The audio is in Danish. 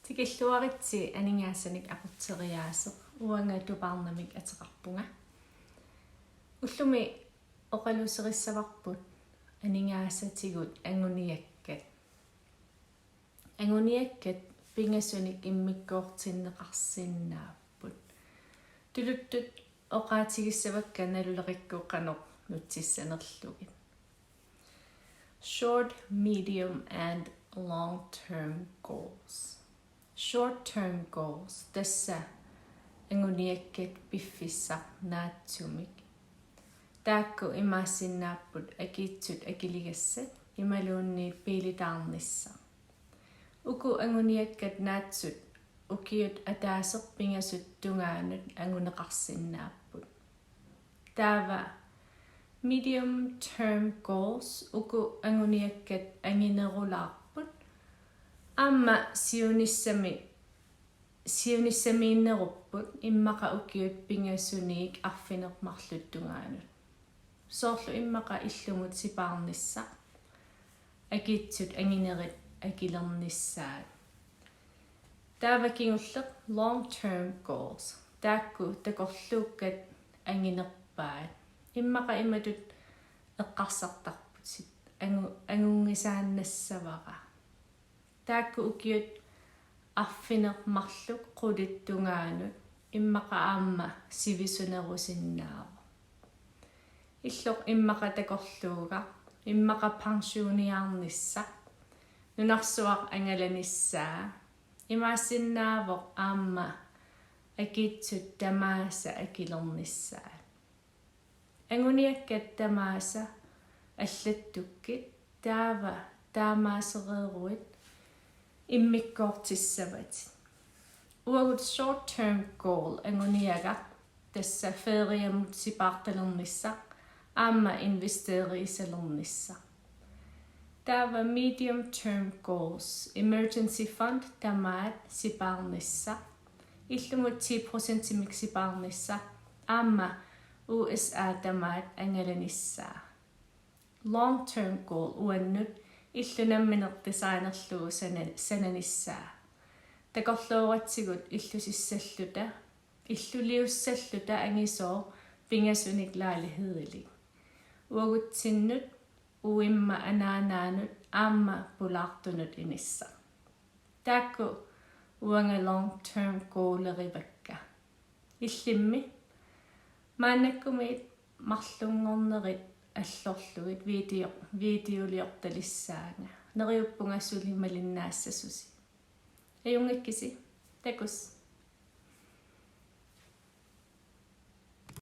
Tikilluaritsi Aningaassanik aqutteriaaseq uanga tuparnamik ateqarpunga. Ullumi oqaluserissavaqput Aningaasatigut Anguniakkat. Anguniakkat pingasunik immikkoortillugit. Tuluttut oqaatigissavakka nalulerikkooqqanoq nutsissanerlugit. Short, medium and long-term goals. Short-term goals tässä Anguniakkat piffissa naatsumik. Taakku imaassinaapput akiitsut akiligassat imaluunni piilitaarnissa. Uku Anguniakkat naatsut ukiut ataaseq pingasut tungaanut anguneqarsinnaapput. Taava medium-term goals uku Anguniakkat anginerulaarput. Amma siunissamiinnerupput immaqa ukiut pingasuniik arfinermarlut tungaanut. Soorlu immaqa illumut sipaarnissa akiitsut anginerit akilernissaat. Taava kingulleq long-term goals. Taakku takorluukkat anginerpaat. Immaqa imatut eqqarsartarput sit angungisaannassavaqa. Taakku ukiut arfinermarluk qulittungaanut immaqa aamma sivisunerusinnaavo. Illoq immaqa takorluuga immaqa pensioniarnissa nunarsuaq angalanissaa imaasinnaavoq aamma akiitsut tamaasa akilernissaa. Anguniakkat tamaasa аллаттуккит таава таамаасерееруит immikkoortissavit. Uagut short-term goal anguniaga tassa feriamut sipaartalernissa aamma investeeriisalernissa. Taava medium-term goals emergency fund tamaat sipaarnissa illumut 10% imik sipaarnissa aamma USA tamaat angalanissa. Long-term goal uannut illunamminertisaanerlugu sananissaa. Takorluoratsigut illusissalluta illuliussalluta angisoo pingasunik laalihedelik. Uaguttinnut uimma anaanaanut aamma pulaartunut inissa. Taakku uanga long-term goalerivakka. Illimmi maannakkumit marlungornerit allorlugit videoliortalissaanga neriuppungassuli malinnaassasusi. Ajungakkisi takus.